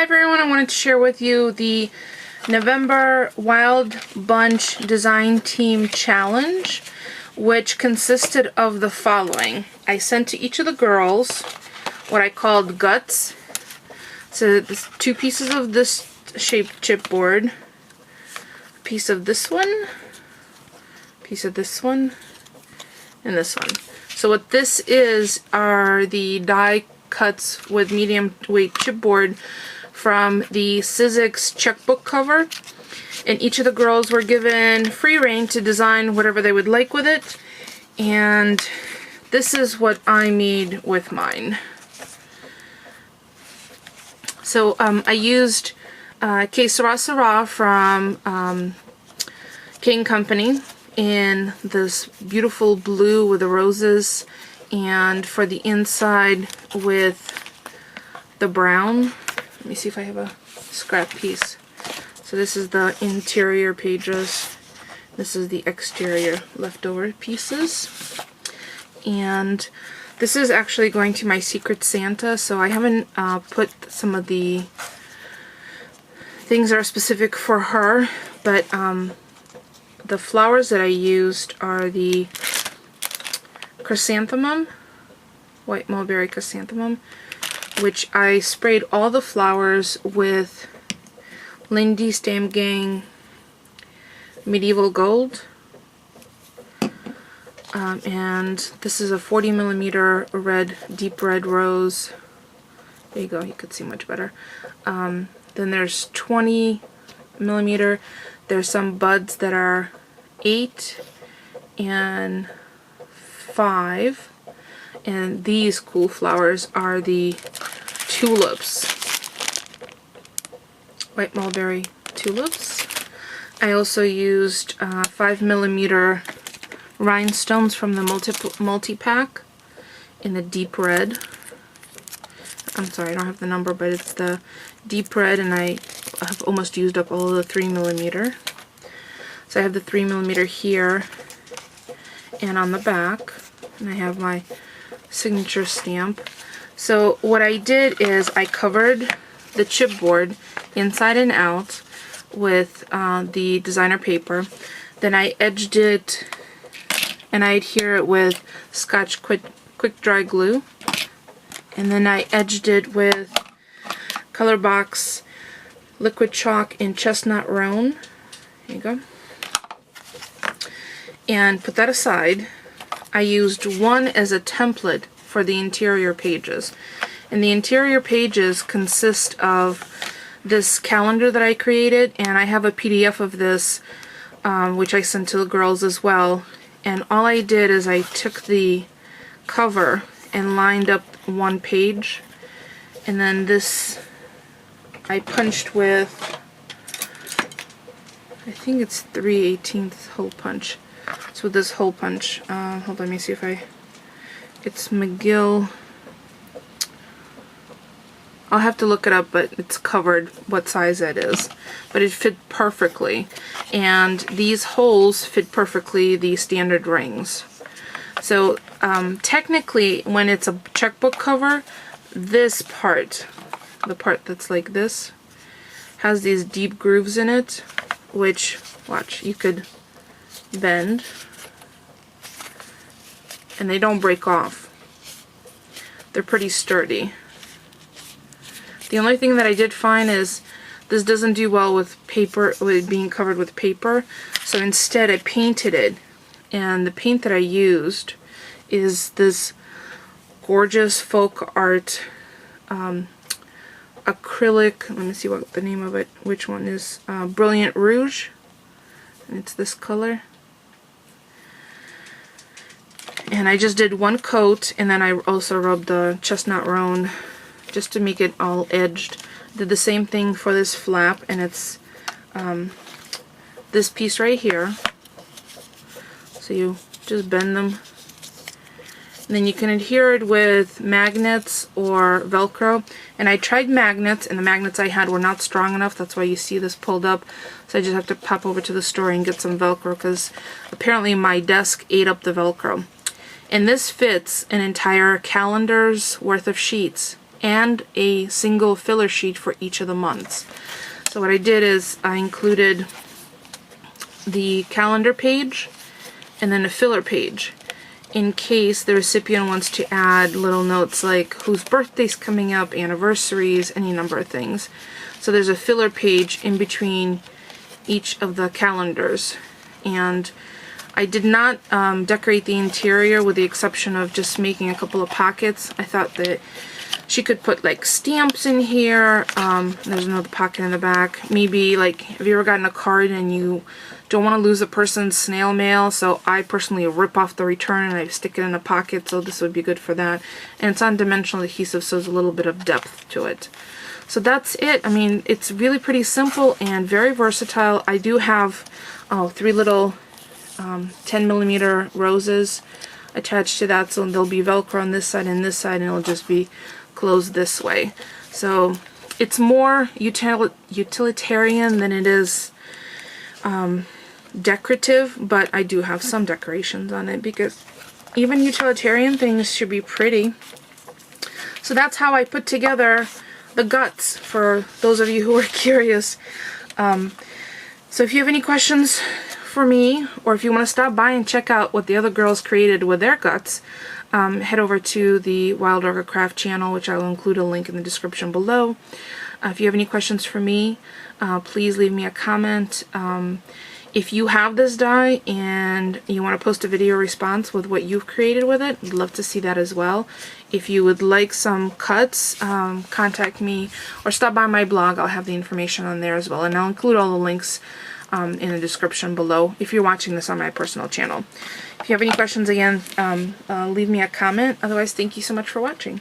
Hi everyone, I wanted to share with you the November Wild Bunch Design Team Challenge, which consisted of the following. I sent to each of the girls what I called guts. So there's 2 pieces of this shaped chipboard, a piece of this one, a piece of this one, and this one. So what this is are the die cuts with medium weight chipboard from the Sizzix checkbook cover, and each of the girls were given free rein to design whatever they would like with it, and this is what I made with mine. So I used Que Sera Sera from King Company in this beautiful blue with the roses, and for the inside with the brown. Let me see if I have a scrap piece. So this is the interior pages. This is the exterior leftover pieces. And this is actually going to my Secret Santa, so I haven't put some of the things that are specific for her, but the flowers that I used are the chrysanthemum, white mulberry chrysanthemum, which I sprayed all the flowers with Lindy Stamp Gang Medieval Gold. And this is a 40mm red, deep red rose. There you go, you could see much better. Then there's 20mm. There's some buds that are 8 and 5. And these cool flowers are the tulips, white mulberry tulips. I also used 5mm rhinestones from the multi-pack in the deep red. I'm sorry, I don't have the number, but it's the deep red, and I have almost used up all of the 3mm. So I have the 3mm here and on the back, and I have my signature stamp. So what I did is I covered the chipboard inside and out with the designer paper. Then I edged it and I adhere it with Scotch quick dry glue. And then I edged it with Colorbox liquid chalk in chestnut roan. There you go. And put that aside. I used one as a template for the interior pages. And the interior pages consist of this calendar that I created, and I have a PDF of this which I sent to the girls as well. And all I did is I took the cover and lined up one page, and then this I punched with, I think it's 3/18 hole punch. So with this hole punch, hold on, let me see if it's McGill. I'll have to look it up, but it's covered what size it is. But it fit perfectly. And these holes fit perfectly the standard rings. So technically, when it's a checkbook cover, this part, the part that's like this, has these deep grooves in it, which, watch, you could bend and they don't break off. They're pretty sturdy. The only thing that I did find is this doesn't do well with paper, with being covered with paper, so instead I painted it, and the paint that I used is this gorgeous folk art acrylic, let me see what the name of it, which one is Brilliant Rouge, and it's this color. And I just did one coat, and then I also rubbed the chestnut roan just to make it all edged. Did the same thing for this flap, and it's this piece right here. So you just bend them. And then you can adhere it with magnets or Velcro. And I tried magnets, and the magnets I had were not strong enough. That's why you see this pulled up. So I just have to pop over to the store and get some Velcro, because apparently my desk ate up the Velcro. And this fits an entire calendar's worth of sheets and a single filler sheet for each of the months. So what I did is I included the calendar page and then a filler page in case the recipient wants to add little notes like whose birthday's coming up, anniversaries, any number of things. So there's a filler page in between each of the calendars. And I did not decorate the interior with the exception of just making a couple of pockets. I thought that she could put like stamps in here. There's another pocket in the back. Maybe like, have you ever gotten a card and you don't want to lose a person's snail mail? So I personally rip off the return and I stick it in a pocket, so this would be good for that. And it's on dimensional adhesive, so there's a little bit of depth to it. So that's it. I mean, it's really pretty simple and very versatile. I do have 3 little 10mm roses attached to that, so there'll be Velcro on this side and this side, and it'll just be closed this way. So it's more utilitarian than it is decorative, but I do have some decorations on it because even utilitarian things should be pretty. So that's how I put together the guts, for those of you who are curious. So if you have any questions for me, or if you want to stop by and check out what the other girls created with their guts, head over to the Wild Orchid Craft channel, which I will include a link in the description below. If you have any questions for me, please leave me a comment. If you have this die and you want to post a video response with what you've created with it, I'd love to see that as well. If you would like some cuts, contact me or stop by my blog. I'll have the information on there as well, and I'll include all the links in the description below if you're watching this on my personal channel. If you have any questions, again, leave me a comment. Otherwise, thank you so much for watching.